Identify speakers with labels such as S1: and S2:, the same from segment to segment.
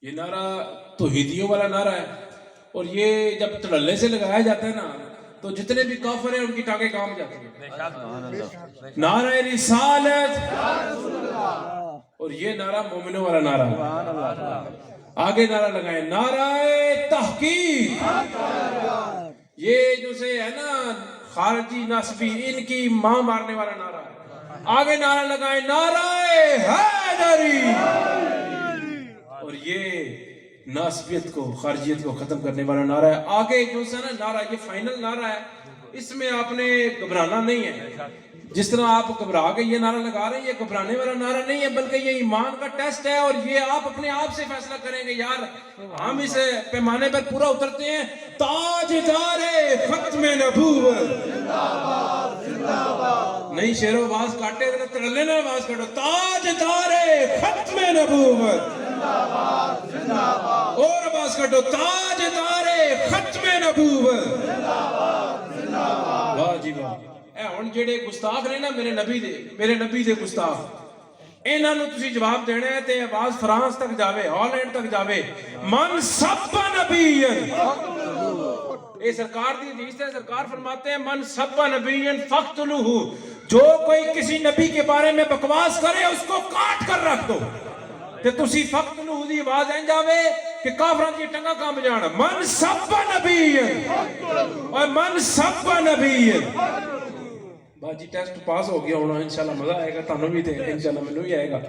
S1: یہ نعرہ توحیدیوں والا نعرہ ہے، اور یہ جب تڑلے سے لگایا جاتا ہے نا تو جتنے بھی کافر ہیں ان کی ٹانگیں کام جاتی ہیں۔ نعرہ رسالت، اور یہ نعرہ مومنوں والا نعرہ ہے۔ آگے نعرہ لگائیں، نعرہ تحقیق۔ یہ جو سے ہے نا خارجی ناسبی، ان کی ماں مارنے والا نعرہ ہے۔ آگے نعرہ لگائیں، نعرہ حیدری۔ اور یہ ناسبیت کو، خارجیت کو ختم کرنے والا نعرہ ہے۔ آگے جو سے نا نعرہ، یہ فائنل نعرہ ہے، اس میں آپ نے گھبرانا نہیں ہے۔ جس طرح آپ گھبرا کے یہ نعرہ لگا رہے ہیں، یہ گھبرانے والا نعرہ نہیں ہے، بلکہ یہ ایمان کا ٹیسٹ ہے، اور یہ آپ اپنے آپ سے فیصلہ کریں گے یار ہم اس پیمانے پر پورا اترتے ہیں۔ تاجدار ختم نبوت، نہیں شیر و آواز کاٹے تڑلے نہ آواز کاٹو، تاجدار ختم نبوت، اور آواز کاٹو، تاجدار ختم نبوت۔ واہ جی واہ۔ اے ہن جڑے گستاخ نے نا میرے نبی دے گستاخ، انہاں نوں تسی جواب دینا ہے تے آواز فرانس تک جاوے، ہالینڈ تک جاوے، من سب نبی، اے سرکار دی حدیث ہے، سرکار فرماتے ہیں من سب نبی فقتلوہ، جو کوئی کسی نبی کے بارے میں بکواس کرے اس کو کاٹ کر رکھ دو۔ تے تسی فقتلوہ دی آواز این جاوے کہ کافراں دی ٹنگاں کام جان، من سب نبی، اور من سب نبی۔ باجی ٹیسٹ پاس ہو گیا ہونا، انشاءاللہ مزہ آئے گا، تانوں بھی تے انشاءاللہ مینوں بھی آئے گا۔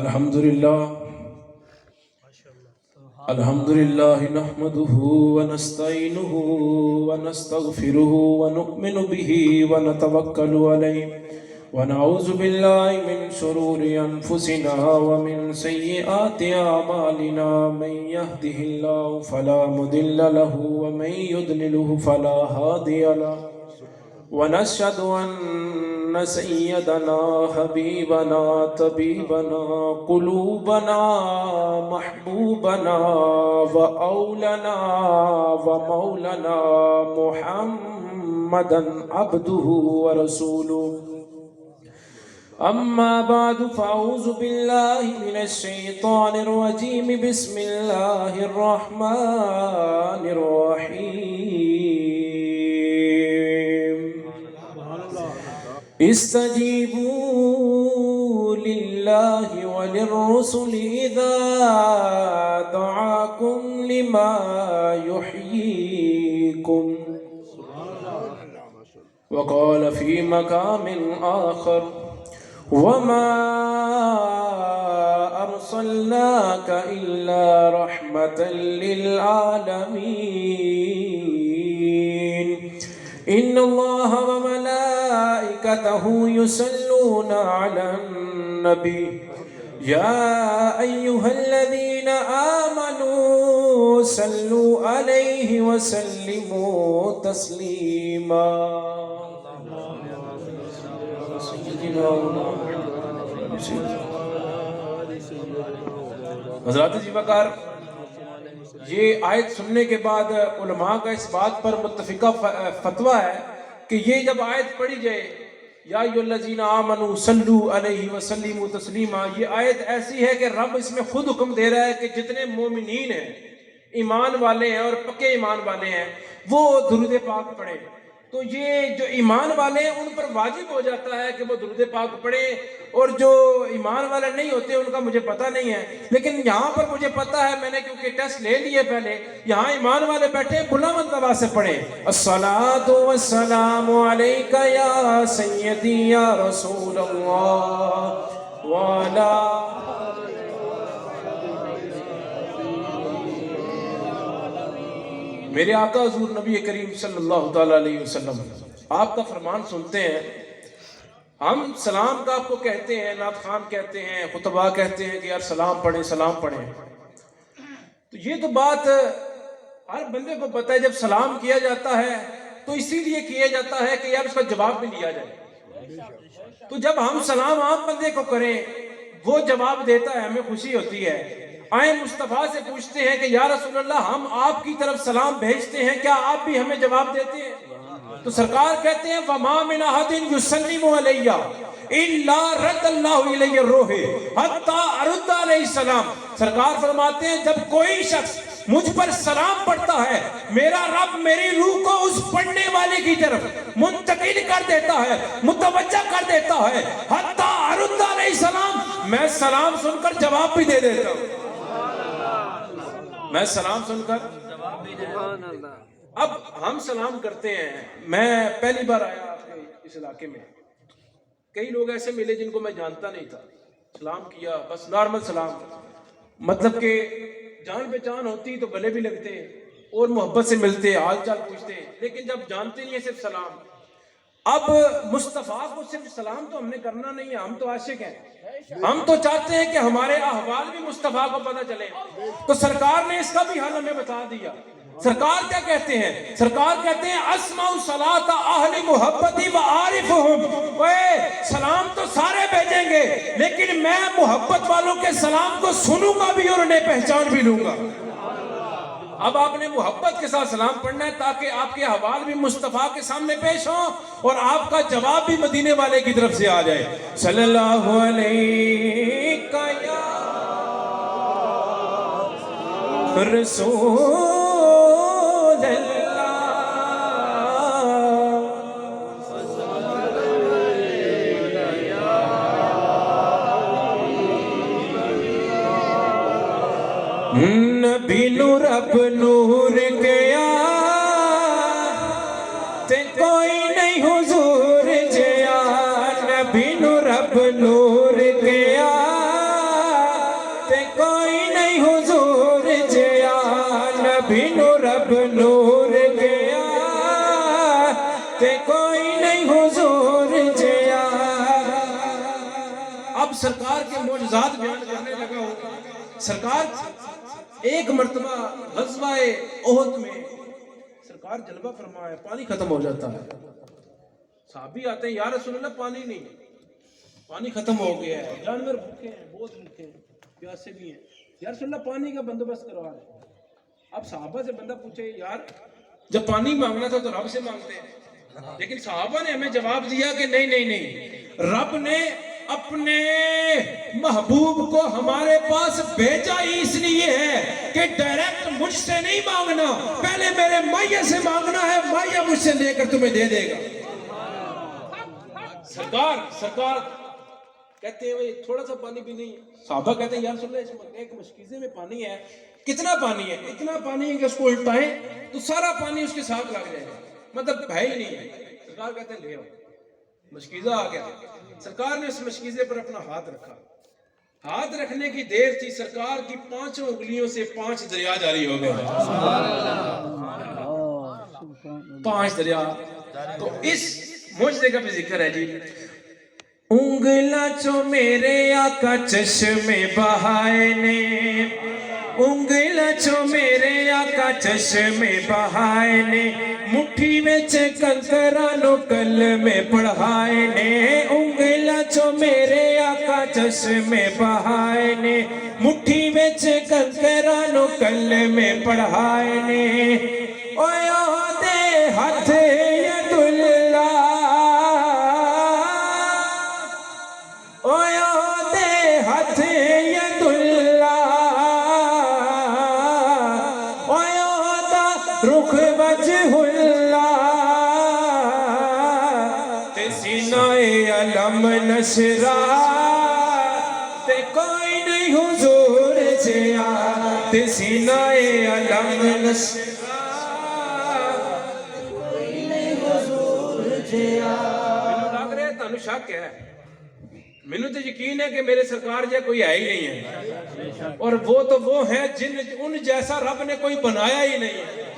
S1: الحمدللہ الحمدللہ نحمده ونستعینه ونستغفره ونؤمن به ونتوکل علیہ ونعوذ باللہ من شرور انفسنا ومن سیئات اعمالنا، من يهده الله فلا مضل له ومن يضلله فلا هادي له، ونشهد أن سيدنا حبيبنا طبيبنا قلوبنا محبوبنا وأولنا ومولانا محمدا عبده ورسوله، أما بعد فأعوذ بالله من الشيطان الرجيم، بسم الله الرحمن الرحيم، استجيبوا لله وللرسل إذا دعاكم لما يحييكم، وقال في مقام آخر وما أرسلناك إلا رحمة للعالمين، إن الله وملائكته يصلون على النبي، يا أيها الذين آمنوا صلوا عليه وسلموا تسليما۔ حضرات جی وقار، یہ آیت سننے کے بعد علماء کا اس بات پر متفقہ فتویٰ ہے کہ یہ جب آیت پڑھی جائے یا ایھا الذین آمنوا صلوا علیہ وسلموا تسلیما، یہ آیت ایسی ہے کہ رب اس میں خود حکم دے رہا ہے کہ جتنے مومنین ہیں، ایمان والے ہیں اور پکے ایمان والے ہیں، وہ درود پاک پڑھیں۔ تو یہ جو ایمان والے ہیں ان پر واجب ہو جاتا ہے کہ وہ درود پاک پڑھیں، اور جو ایمان والے نہیں ہوتے ان کا مجھے پتہ نہیں ہے، لیکن یہاں پر مجھے پتہ ہے، میں نے کیونکہ ٹیسٹ لے لیے پہلے، یہاں ایمان والے بیٹھے بلند آواز سے پڑھیں، الصلاۃ والسلام علیک یا سیدی یا رسول اللہ وعلی میرے آقا حضور نبی کریم صلی اللہ تعالیٰ علیہ وسلم، آپ کا فرمان سنتے ہیں، ہم سلام کا آپ کو کہتے ہیں، نعت خوان کہتے ہیں، خطبہ کہتے ہیں کہ یار سلام پڑھیں سلام پڑھیں، تو یہ تو بات ہر بندے کو پتہ ہے، جب سلام کیا جاتا ہے تو اسی لیے کیا جاتا ہے کہ یار اس کا جواب بھی لیا جائے۔ تو جب ہم سلام عام بندے کو کریں، وہ جواب دیتا ہے، ہمیں خوشی ہوتی ہے۔ آئیں مصطفیٰ سے پوچھتے ہیں کہ یا رسول اللہ ہم آپ کی طرف سلام بھیجتے ہیں، کیا آپ بھی ہمیں جواب دیتے ہیں؟ تو سرکار کہتے ہیں وَمَا مِنْ أَحَدٍ يُسَلِّمُ عَلَيَّ إِلَّا رَدَّ اللَّهُ إِلَيَّ الرُّوحِ حَتَّى أَرُدَّ عَلَيْهِ علیہ السلام سرکار فرماتے ہیں جب کوئی شخص مجھ پر سلام پڑھتا ہے میرا رب میری روح کو اس پڑھنے والے کی طرف منتقل کر دیتا ہے, متوجہ کر دیتا ہے, حتیٰ ہارون علیہ السلام میں سلام سن کر جواب بھی دے دیتا ہوں, میں سلام سن کر جواب بھی دے دیتا ہوں. اب ہم سلام کرتے ہیں. میں پہلی بار آیا آپ کے اس علاقے میں, کئی لوگ ایسے ملے جن کو میں جانتا نہیں تھا, سلام کیا بس نارمل سلام, مطلب کہ جان پہچان ہوتی تو گلے بھی لگتے اور محبت سے ملتے, حال چال پوچھتے, لیکن جب جانتے نہیں ہے صرف سلام. اب مصطفیٰ کو صرف سلام تو ہم نے کرنا نہیں ہے, ہم تو عاشق ہیں, ہم تو چاہتے ہیں کہ ہمارے احوال بھی مصطفیٰ کو پتہ چلے. تو سرکار نے اس کا بھی حل ہمیں بتا دیا. سرکار کیا کہتے ہیں؟ سرکار کہتے ہیں اسمع صلاۃ اہل محبتی و عارفہم. سلام تو سارے بھیجیں گے لیکن میں محبت والوں کے سلام کو سنوں گا بھی اور انہیں پہچان بھی لوں گا. اب آپ نے محبت کے ساتھ سلام پڑھنا ہے تاکہ آپ کے احوال بھی مصطفیٰ کے سامنے پیش ہوں اور آپ کا جواب بھی مدینے والے کی طرف سے آ جائے. صلی اللہ علیہ یا رسول نبی نور رب نور گیا تے کوئی نہیں حضور جیا. نبی نور رب نور گیا تے کوئی نہیں حضور جیا. نبی نور رب نور گیا تے کوئی نہیں حضور جیا. اب سرکار کے معجزات بیان کرنے لگا ہوں. سرکار ایک مرتبہ غزوہ احد میں سرکار جلوہ فرمایا, پانی ختم ہو جاتا ہے. صحابی آتے ہیں یا رسول اللہ پانی نہیں, پانی ختم ہو گیا ہے, جانور بھوکے ہیں, بہت بھوکے ہیں, پیاسے بھی ہیں, یا رسول اللہ پانی کا بندوبست کروا رہے. اب صحابہ سے بندہ پوچھے یار جب پانی مانگنا تھا تو رب سے مانگتے ہیں, لیکن صحابہ نے ہمیں جواب دیا کہ نہیں, رب نے اپنے محبوب کو ہمارے پاس بھیجا ہی اس لیے ہے کہ ڈائریکٹ مجھ سے نہیں مانگنا, پہلے میرے مائیہ سے مانگنا ہے, مائیہ مجھ سے لے کر تمہیں دے دے گا. سرکار کہتے ہیں تھوڑا سا پانی بھی نہیں. صحابہ کہتے ہیں یا رسول اللہ ایک مشکیزے میں پانی ہے, کتنا پانی ہے؟ اتنا پانی ہے کہ اس کو الٹائیں تو سارا پانی اس کے ساتھ لگ جائے گا, مطلب ہے ہی نہیں ہے. سرکار کہتے ہیں لے آؤ. مشکیزہ آ گیا. سرکار نے اس مشکیزے پر اپنا ہاتھ رکھا. ہاتھ رکھنے کی دیر تھی, سرکار کی 5 انگلیوں سے 5 دریا جاری ہو گئے. 5 دریا. تو اس معجزے کا بھی ذکر ہے جی. انگلا چو میرے آقا چشمے بہائے نے, انگلا چو میرے آقا چشمے بہائے نے, مٹھی وچ کنکراں کلمے پڑھائے نے. انگلا چو میرے آقا چشمے بہائے نے, مٹھی وچ کنکراں کلمے پڑھائے نے. اوے او دے ہاتھ ید اللہ, اوے او دے ہاتھ ید اللہ, اوے او دا رخ وجہ اللہ, تے سینہ علم نشرا تے کوئی نہیں حضور جیا. تے سینہ علم نشرا کوئی نہیں حضور جیا. مینوں لگ رہا ہے تانوں شک ہے, مینوں تو یقین ہے کہ میرے سرکار جے کوئی ہے ہی نہیں ہے, اور وہ تو وہ ہیں جن ان جیسا رب نے کوئی بنایا ہی نہیں ہے.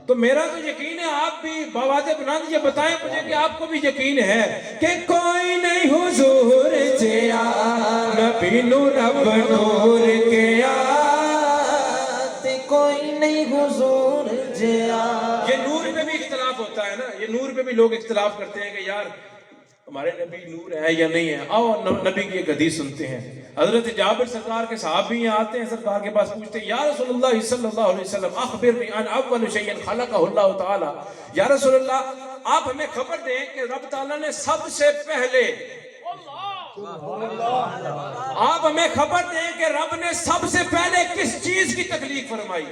S1: تو میرا تو یقین ہے, آپ بھی بواجب بلند یہ بتائیں مجھے کہ آپ کو بھی یقین ہے کہ کوئی نہیں حضور جیا. نبی نور رب نور گیا تے کوئی نہیں حضور جیا. یہ نور پہ بھی اختلاف ہوتا ہے نا, یہ نور پہ بھی لوگ اختلاف کرتے ہیں کہ یار ہمارے نبی نور ہے یا نہیں ہے. آؤ نبی کی ایک حدیث سنتے ہیں. حضرت جابر سرکار کے صحابی آتے ہیں سرکار کے پاس, پوچھتے ہیں یا رسول اللہ صلی اللہ علیہ وسلم اخبرنی عن اول شیء خلقہ اللہ تعالی. یا رسول اللہ آپ ہمیں خبر دیں کہ رب تعالیٰ نے سب سے پہلے آپ ہمیں خبر دیں کہ رب نے سب سے پہلے کس چیز کی تخلیق فرمائی؟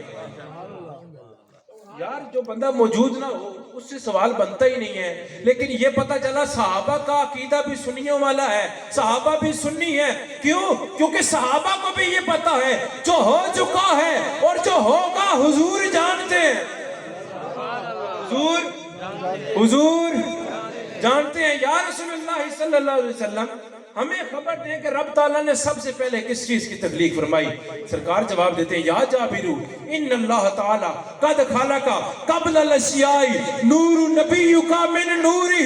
S1: یار جو بندہ موجود نہ ہو اس سے سوال بنتا ہی نہیں ہے، لیکن یہ پتہ چلا صحابہ کا عقیدہ بھی سنیوں والا ہے، صحابہ بھی سنی ہے۔ کیوں؟ کیونکہ صحابہ کو بھی یہ پتہ ہے جو ہو چکا ہے اور جو ہوگا حضور جانتے ہیں، حضور جانتے ہیں۔ یا رسول اللہ صلی اللہ علیہ وسلم ہمیں خبر دیں کہ رب تعالیٰ نے سب سے پہلے کس چیز کی تخلیق فرمائی؟ سرکار جواب دیتے ہیں، یا جابر ان اللہ تعالیٰ قد خلق قبل الاشیاء نور نبیک من نورہ۔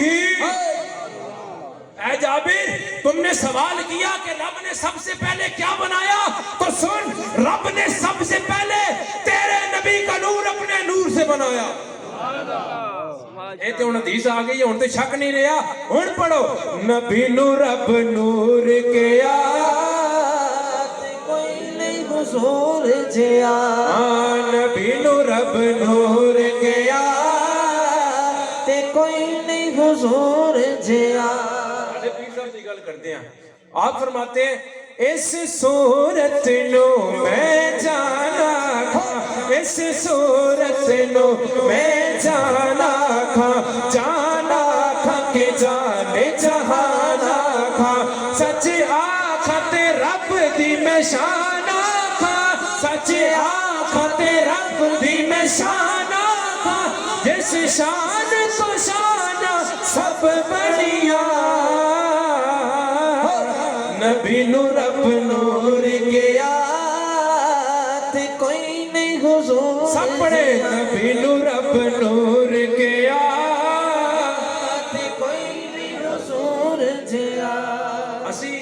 S1: اے جابر تم نے سوال کیا کہ رب نے سب سے پہلے کیا بنایا، تو سن، رب نے سب سے پہلے تیرے نبی کا نور اپنے نور سے بنایا۔ ایتے ہن حدیث آ گئی، ہن تے شک نہیں رہا، ہن پڑھو، نبی نو رب نور کیا تے کوئی نہیں حضور جیا، نبی نو رب نور کیا تے کوئی نہیں حضور جیا۔ پیر صاحب کی گل کرتے ہیں، آپ فرماتے ہیں اس صورت نو میں جانا کھا، اس صورت نو میں جانا کھا، جانا کھا کہ جانے جہانا کھا، سچ آکھت رب دی میں شانا کھا، سچ آکھت رب دی میں شانا کھا، جس شان کو شانا سب بنیا، نبی نو رب نور کیا تے کوئی نہیں حضور، سب پڑھے، نبی نو رب نور کیا تے کوئی نہیں حضور جیا۔ اسی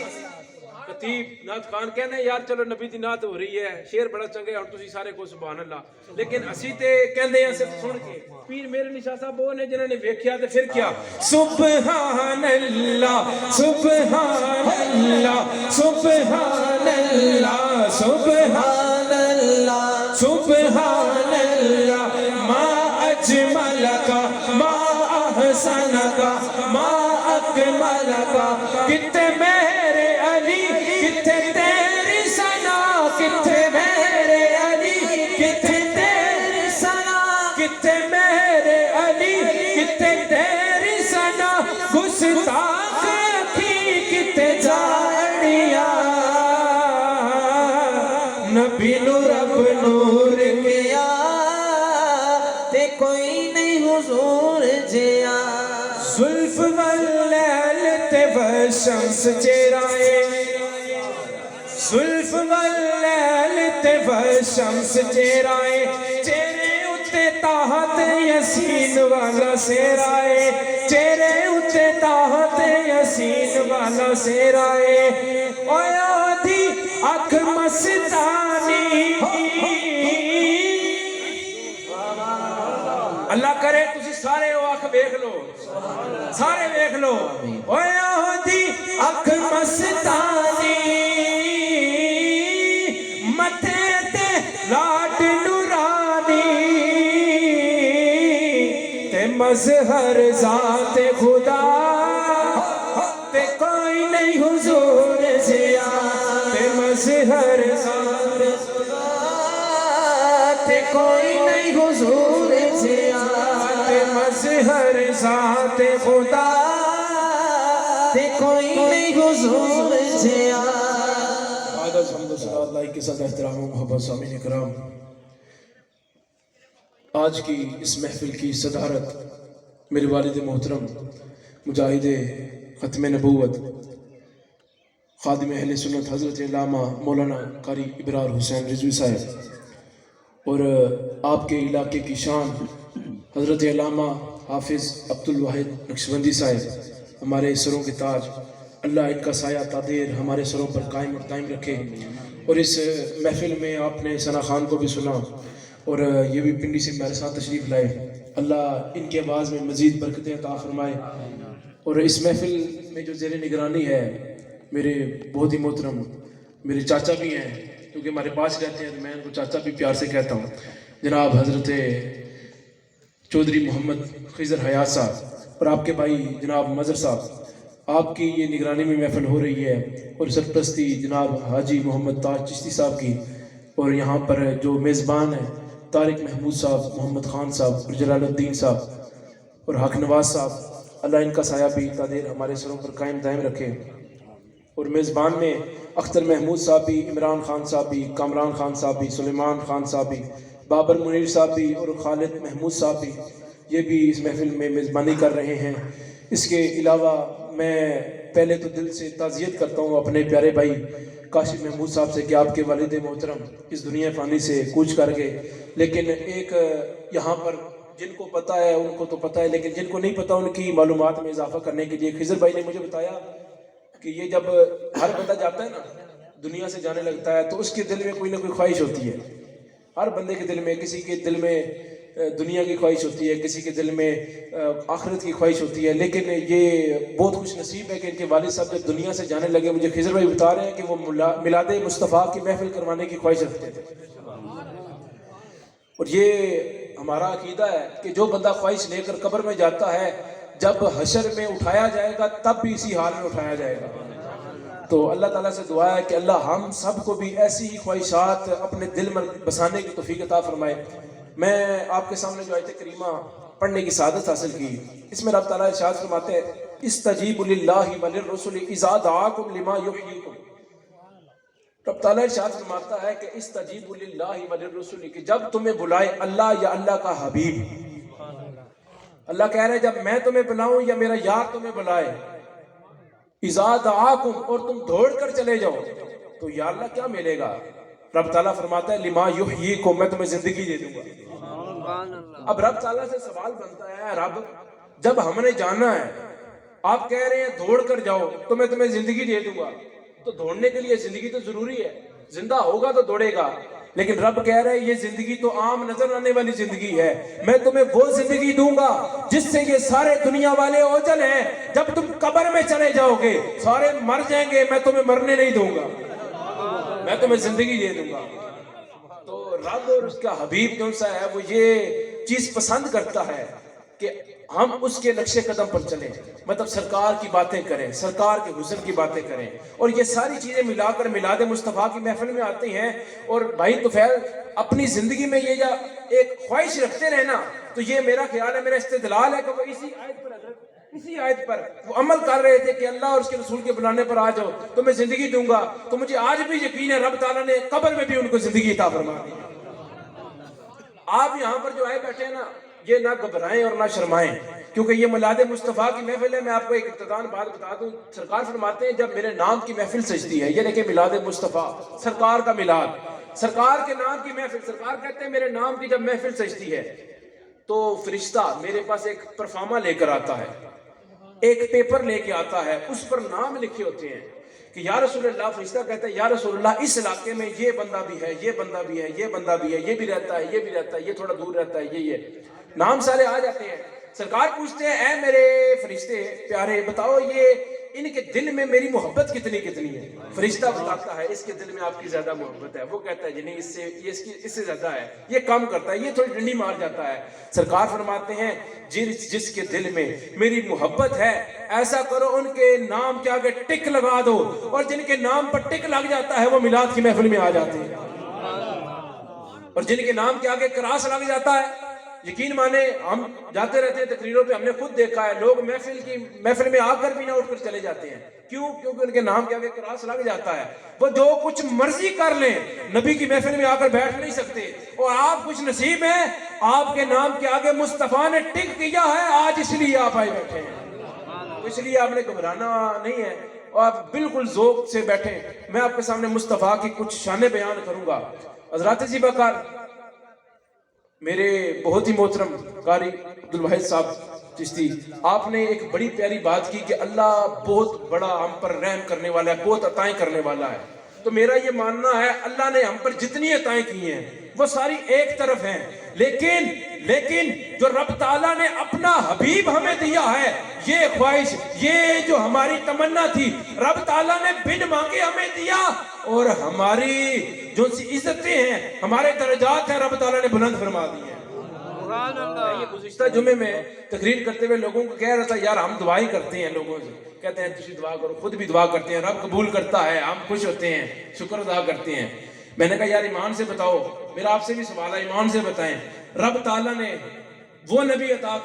S1: خطیب نعت خان کہنے یار چلو نبی دی نعت ہو رہی ہے، شعر بڑا چنگا ہے اور تسی سارے کو سبحان اللہ، لیکن اسی تے کہندے ہیں صرف سن کے۔ پیر میرے نشاہ صاحب وہ نے جنہوں نے ویکھیا تے پھر کیا، سبحان اللہ سبحان اللہ سبحان اللہ سبحان اللہ سبحان اللہ، ما اجملک ما احسنک ما اکملک، کتے میرے علی کتے تیری ثنا، کتے میرے علی کتے تیری ثنا، کتے میرے علی کتے تیری ثنا، گستاخ کی کتے جاڑیا، نبی نو رب نور کیا تے کوئی نہیں حضور جیا، زلف واللیل تے والشمس چہرائے، زلف واللیل تے والشمس چہرائے، چہرے اتے تاہت یسین والا سیرائے، چہرے اتے تاہت یسین والا سیرائے، اویادی اکھ مستانی، اللہ کرے تسی سارے وہ اکھ بیکھ لو، سارے بیکھ لو، اویادی اکھ مستانی، متھے تے لاٹ نورانی، تے مظہر ذات خدا تے کوئی نہیں حضور جیا، تے مظہر ذات خدا تے کوئی نہیں حضور جیا، تے مظہر ذات خدا تے کوئی نہیں حضور جیا۔ اللہ کے ساتھ احترام و محبت سامعین کرام، آج کی اس محفل کی صدارت میرے والد محترم مجاہد ختم نبوت خادم اہل سنت حضرت علامہ مولانا قاری ابرار حسین رضوی صاحب، اور آپ کے علاقے کی شان حضرت علامہ حافظ عبدالواحد نقشبندی صاحب، ہمارے سروں کے تاج، اللہ ان کا سایہ تادیر ہمارے سروں پر قائم اور دائم رکھے۔ اور اس محفل میں آپ نے ثنا خان کو بھی سنا اور یہ بھی پنڈی سے میرے ساتھ تشریف لائے، اللہ ان کی آواز میں مزید برکتیں عطا فرمائے۔ اور اس محفل میں جو زیر نگرانی ہے میرے بہت ہی محترم میرے چاچا بھی ہیں، کیونکہ ہمارے پاس رہتے ہیں تو میں ان کو چاچا بھی پیار سے کہتا ہوں، جناب حضرت چودھری محمد خضر حیات صاحب، اور آپ کے بھائی جناب مظہر صاحب، آپ کی یہ نگرانی میں محفل ہو رہی ہے اور سرپرستی جناب حاجی محمد تاج چشتی صاحب کی، اور یہاں پر جو میزبان ہیں طارق محمود صاحب، محمد خان صاحب اور جلال الدین صاحب اور حق نواز صاحب، اللہ ان کا سایہ بھی تا دیر ہمارے سروں پر قائم دائم رکھے۔ اور میزبان میں اختر محمود صاحب بھی، عمران خان صاحب بھی، کامران خان صاحب بھی، سلیمان خان صاحب بھی، بابر منیر صاحب بھی اور خالد محمود صاحب بھی، یہ بھی اس محفل میں میزبانی کر رہے ہیں۔ اس کے علاوہ میں پہلے تو دل سے تعزیت کرتا ہوں اپنے پیارے بھائی کاشف محمود صاحب سے کہ آپ کے والد محترم اس دنیا فانی سے کوچ کر گئے، لیکن ایک یہاں پر جن کو پتہ ہے ان کو تو پتہ ہے، لیکن جن کو نہیں پتہ ان کی معلومات میں اضافہ کرنے کے لیے خضر بھائی نے مجھے بتایا کہ یہ جب ہر بندہ جاتا ہے نا، دنیا سے جانے لگتا ہے، تو اس کے دل میں کوئی نہ کوئی خواہش ہوتی ہے۔ ہر بندے کے دل میں، کسی کے دل میں دنیا کی خواہش ہوتی ہے، کسی کے دل میں آخرت کی خواہش ہوتی ہے، لیکن یہ بہت خوش نصیب ہے کہ ان کے والد صاحب جب دنیا سے جانے لگے، مجھے خضر بھائی بتا رہے ہیں کہ وہ میلاد مصطفیٰ کی محفل کروانے کی خواہش رکھتے تھے۔ اور یہ ہمارا عقیدہ ہے کہ جو بندہ خواہش لے کر قبر میں جاتا ہے، جب حشر میں اٹھایا جائے گا تب بھی اسی حال میں اٹھایا جائے گا۔ تو اللہ تعالیٰ سے دعا ہے کہ اللہ ہم سب کو بھی ایسی ہی خواہشات اپنے دل میں بسانے کی توفیق عطا فرمائے۔ میں آپ کے سامنے جو آیت کریمہ پڑھنے کی سعادت حاصل کی، اس میں رب تعالیٰ ارشاد فرماتے ہیں استجیبوا للہ وللرسول اذا دعاکم لما یحییکم۔ رب تعالیٰ ارشاد فرماتا ہے کہ استجیبوا للہ وللرسول، کہ جب تمہیں بلائے اللہ یا اللہ کا حبیب، اللہ کہہ رہے ہیں جب میں تمہیں بلاؤں یا میرا یار تمہیں بلائے، اذا دعاکم، اور تم دوڑ کر چلے جاؤ، تو یا اللہ کیا ملے گا؟ رب تعالیٰ فرماتا ہے لما یحییکم، میں تمہیں زندگی دے دوں گا۔ اب رب تعالیٰ سے سوال بنتا ہے، رب جب ہم نے جانا ہے، آپ کہہ رہے ہیں دوڑ کر جاؤ تو میں تمہیں زندگی دے دوں گا، تو دوڑنے کے لیے زندگی تو ضروری ہے، زندہ ہوگا تو دوڑے گا، لیکن رب کہہ رہے ہیں یہ زندگی تو عام نظر آنے والی زندگی ہے، میں تمہیں وہ زندگی دوں گا جس سے یہ سارے دنیا والے اوجل ہیں، جب تم قبر میں چلے جاؤ گے سارے مر جائیں گے، میں تمہیں مرنے نہیں دوں گا، میں تمہیں زندگی دے دوں گا۔ تو رب اور اس کا حبیب جو سا ہے وہ یہ چیز پسند کرتا ہے کہ ہم اس کے نقش قدم پر چلیں، مطلب سرکار کی باتیں کریں، سرکار کے حسن کی باتیں کریں، اور یہ ساری چیزیں ملا کر میلاد مصطفیٰ کی محفل میں آتی ہیں۔ اور بھائی طفیل اپنی زندگی میں یہ ایک خواہش رکھتے رہنا، تو یہ میرا خیال ہے، میرا استدلال ہے کہ وہ اسی آیت پر وہ عمل کر رہے تھے کہ اللہ اور اس کے رسول کے بلانے پر آ جاؤ تو میں زندگی دوں گا۔ تو مجھے آج بھی یقین ہے رب تعالیٰ نے قبر میں بھی ان کو زندگی عطا فرما دی۔ آپ یہاں پر جو آئے بیٹھے ہیں نا، یہ نہ گھبرائیں اور نہ شرمائیں، کیونکہ یہ میلاد مصطفیٰ کی محفل ہے۔ میں آپ کو ایک ابتداءً بات بتا دوں، سرکار فرماتے ہیں جب میرے نام کی محفل سجتی ہے، یہ دیکھیں میلاد مصطفیٰ سرکار کا میلاد، سرکار کے نام کی محفل، سرکار کہتے ہیں میرے نام کی جب محفل سجتی ہے تو فرشتہ میرے پاس ایک پرفارمہ لے کر آتا ہے، ایک پیپر لے کے آتا ہے، اس پر نام لکھے ہوتے ہیں کہ یا رسول اللہ، فرشتہ کہتا ہے یا رسول اللہ اس علاقے میں یہ بندہ بھی ہے، یہ بندہ بھی ہے، یہ بندہ بھی ہے، یہ بھی رہتا ہے، یہ بھی رہتا ہے، یہ تھوڑا دور رہتا ہے، یہ نام سارے آ جاتے ہیں۔ سرکار پوچھتے ہیں اے میرے فرشتے پیارے بتاؤ یہ ان کے دل میں میری محبت کتنی ہے؟ فرشتہ بتاتا ہے اس کے دل میں آپ کی زیادہ محبت ہے، وہ کہتا ہے نہیں اس سے زیادہ ہے، یہ کم کرتا ہے، یہ تھوڑی ڈنڈی مار جاتا ہے۔ سرکار فرماتے ہیں جس کے دل میں میری محبت ہے ایسا کرو ان کے نام کے آگے ٹک لگا دو، اور جن کے نام پر ٹک لگ جاتا ہے وہ میلاد کی محفل میں آ جاتے ہیں، اور جن کے نام کے آگے کراس لگ جاتا ہے، یقین مانے ہم جاتے رہتے ہیں تقریروں پہ، ہم نے خود دیکھا ہے لوگ محفل میں آ کر بھی نہ اٹھ کر چلے جاتے ہیں، کیونکہ ان کے نام کے آگے کراس لگ جاتا ہے، وہ جو کچھ مرضی کر لیں نبی کی محفل میں آ کر بیٹھ نہیں سکتے، اور آپ کچھ نصیب ہیں آپ کے نام کے آگے مصطفیٰ نے ٹک کیا ہے، آج اس لیے آپ آئے بیٹھے ہیں، اس لیے آپ نے گھبرانا نہیں ہے، اور آپ بالکل ذوق سے بیٹھیں۔ میں آپ کے سامنے مصطفیٰ کی کچھ شانیں بیان کروں گا۔ حضرات زیبا کار میرے بہت ہی محترم قاری عبدالواحد صاحب چشتی، آپ نے ایک بڑی پیاری بات کی کہ اللہ بہت بڑا ہم پر رحم کرنے والا ہے، بہت عطائیں کرنے والا ہے۔ تو میرا یہ ماننا ہے اللہ نے ہم پر جتنی عطائیں کی ہیں وہ ساری ایک طرف ہیں، لیکن جو رب تعالیٰ نے اپنا حبیب ہمیں دیا ہے، یہ خواہش، یہ جو ہماری تمنا تھی، رب تعالیٰ نے بن مانگے ہمیں دیا، اور ہماری جو سی عزتیں ہیں، ہمارے درجات ہیں، رب تعالیٰ نے بلند فرما دی ہیں۔ میں یہ گزشتہ جمعے میں تقریر کرتے ہوئے لوگوں کو کہہ رہا تھا یار ہم دعائیں کرتے ہیں لوگوں سے, کہتے ہیں تجھے دعا کرو, خود بھی دعا کرتے ہیں, رب قبول کرتا ہے, ہم خوش ہوتے ہیں, شکر ادا کرتے ہیں. میں نے کہا یار ایمان سے بتاؤ, میرا آپ سے بھی سوال ہے, ایمان سے بتائیں رب تعالیٰ نے وہ نبی عطا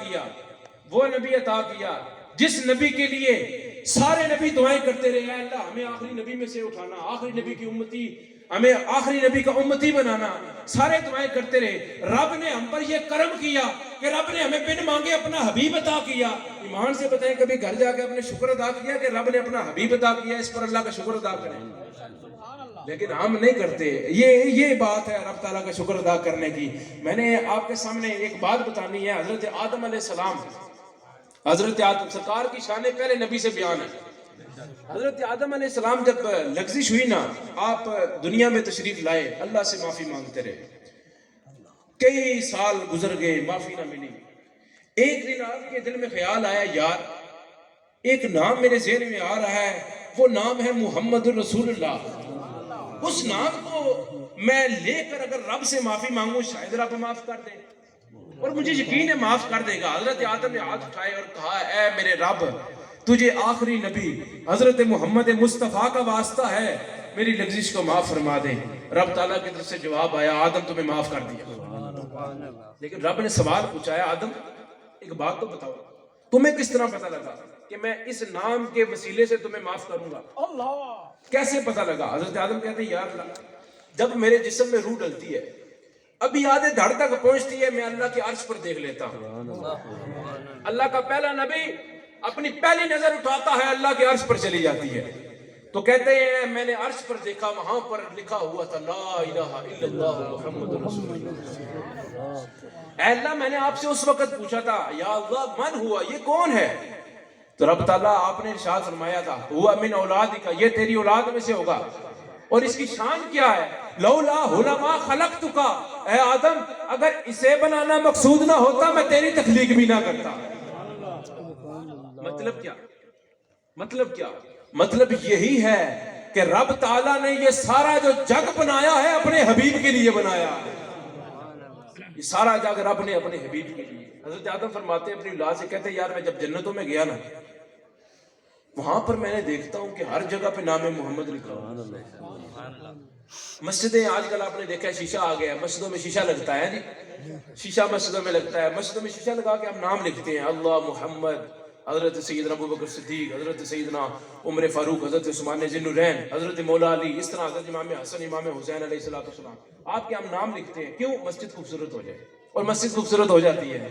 S1: کیا جس نبی کے لیے سارے نبی دعائیں کرتے رہے, اللہ ہمیں آخری نبی میں سے اٹھانا, آخری نبی کی امتی, ہمیں آخری نبی کا امتی بنانا, سارے دعائیں کرتے رہے. رب نے ہم پر یہ کرم کیا کہ رب نے ہمیں بن مانگے اپنا حبیب عطا کیا. ایمان سے بتائیں کبھی گھر جا کے اپنے شکر ادا کیا کہ رب نے اپنا حبیب عطا کیا, اس پر اللہ کا شکر ادا کریں. لیکن ہم نہیں کرتے. یہ بات ہے رب تعالیٰ کا شکر ادا کرنے کی. میں نے آپ کے سامنے ایک بات بتانی ہے. حضرت آدم علیہ السلام, حضرت آدم سرکار کی شان پہلے نبی سے بیان ہے. حضرت آدم علیہ السلام جب لغزش ہوئی نا, آپ دنیا میں تشریف لائے, اللہ سے معافی مانگتے رہے, کئی سال گزر گئے, معافی نہ ملی. ایک دن آپ کے دل میں خیال آیا یار ایک نام میرے ذہن میں آ رہا ہے, وہ نام ہے محمد رسول اللہ. اس نام کو میں لے کر اگر رب سے معافی مانگوں شاید رب معاف کر دے, اور مجھے یقین ہے معاف کر دے گا. حضرت آدم نے ہاتھ اٹھائے اور کہا اے میرے رب, تجھے آخری نبی حضرت محمد مصطفیٰ کا واسطہ ہے, میری لغزش کو معاف فرما دے. رب تعالیٰ کی طرف سے جواب آیا آدم تمہیں معاف کر دیا. لیکن رب نے سوال پوچھا ہے آدم ایک بات تو بتاؤ, تمہیں کس طرح پتہ لگا کہ میں اس نام کے وسیلے سے تمہیں معاف کروں گا؟ کیسے پتہ لگا؟ حضرت آدم کہتے ہیں یار جب میرے جسم میں روح ڈلتی ہے, ابھی آدھے دھڑ تک پہنچتی ہے, میں اللہ کے عرش پر دیکھ لیتا ہوں. اللہ کا پہلا نبی اپنی پہلی نظر اٹھاتا ہے, اللہ کے عرش پر چلی جاتی ہے. تو کہتے ہیں میں نے عرش پر دیکھا, وہاں پر لکھا ہوا تھا لا الہ الا اللہ محمد رسول اللہ. اے اللہ میں نے آپ سے اس وقت پوچھا تھا یا اللہ من ہوا, یہ کون ہے؟ تو رب تعالیٰ آپ نے ارشاد فرمایا تھا ہوا من اولادک, یہ تیری اولاد میں سے ہوگا. اور اس کی شان کیا ہے؟ لولا ہنما خلقتک, اے آدم اگر اسے بنانا مقصود نہ ہوتا میں تیری تخلیق بھی نہ کرتا. مطلب کیا؟ مطلب یہی ہے کہ رب تعالیٰ نے یہ سارا جو جگ بنایا ہے اپنے حبیب کے لیے بنایا. یہ سارا جگ رب نے اپنے حبیب کے لیے. حضرت آدم فرماتے ہیں اپنی اولاد سے, کہتے ہیں یار میں جب جنتوں میں گیا نا, وہاں پر میں نے دیکھتا ہوں کہ ہر جگہ پہ نام محمد لکھا ہوا. مسجدیں آج کل آپ نے دیکھا ہے شیشہ آ گیا ہے, مسجدوں میں شیشہ لگتا ہے جی, شیشہ مسجدوں میں لگتا ہے. مسجدوں میں شیشہ لگا کے ہم نام لکھتے ہیں, اللہ محمد, حضرت سیدنا ابو بکر صدیق, حضرت سیدنا عمر فاروق, حضرت عثمان ذی النورین, حضرت مولا علی, اس طرح حضرت امام حسن, امام حسین علیہ السلام. آپ کے ہم نام لکھتے ہیں, کیوں؟ مسجد خوبصورت ہو جائے. اور مسجد خوبصورت ہو جاتی ہے,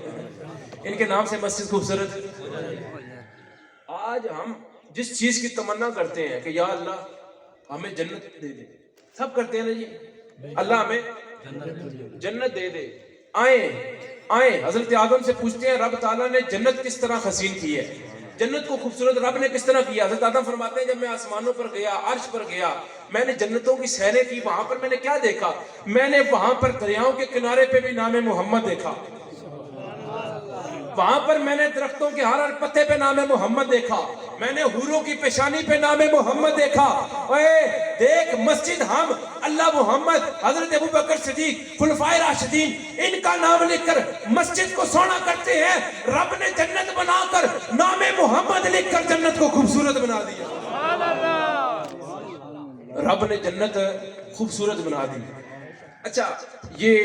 S1: ان کے نام سے مسجد خوبصورت. آج ہم جس چیز کی تمنا کرتے ہیں کہ یا اللہ ہمیں جنت دے دے, سب کرتے ہیں نا جی, اللہ ہمیں جنت دے دے. آئیں حضرت آدم سے پوچھتے ہیں رب تعالیٰ نے جنت کس طرح حسین کی ہے, جنت کو خوبصورت رب نے کس طرح کیا؟ حضرت آدم فرماتے ہیں جب میں آسمانوں پر گیا, عرش پر گیا, میں نے جنتوں کی سیریں کی, وہاں پر میں نے کیا دیکھا؟ میں نے وہاں پر دریاؤں کے کنارے پہ بھی نام محمد دیکھا, وہاں پر میں نے درختوں کے ہر پتے پہ نام محمد دیکھا, میں نے حوروں کی پیشانی پہ نام محمد دیکھا. اے دیکھ مسجد ہم اللہ محمد, حضرت ابو بکر صدیق, خلفائے راشدین, ان کا نام لکھ کر مسجد کو سونا کرتے ہیں. رب نے جنت بنا کر نام محمد لکھ کر جنت کو خوبصورت بنا دیا. رب نے جنت خوبصورت بنا دی. اچھا یہ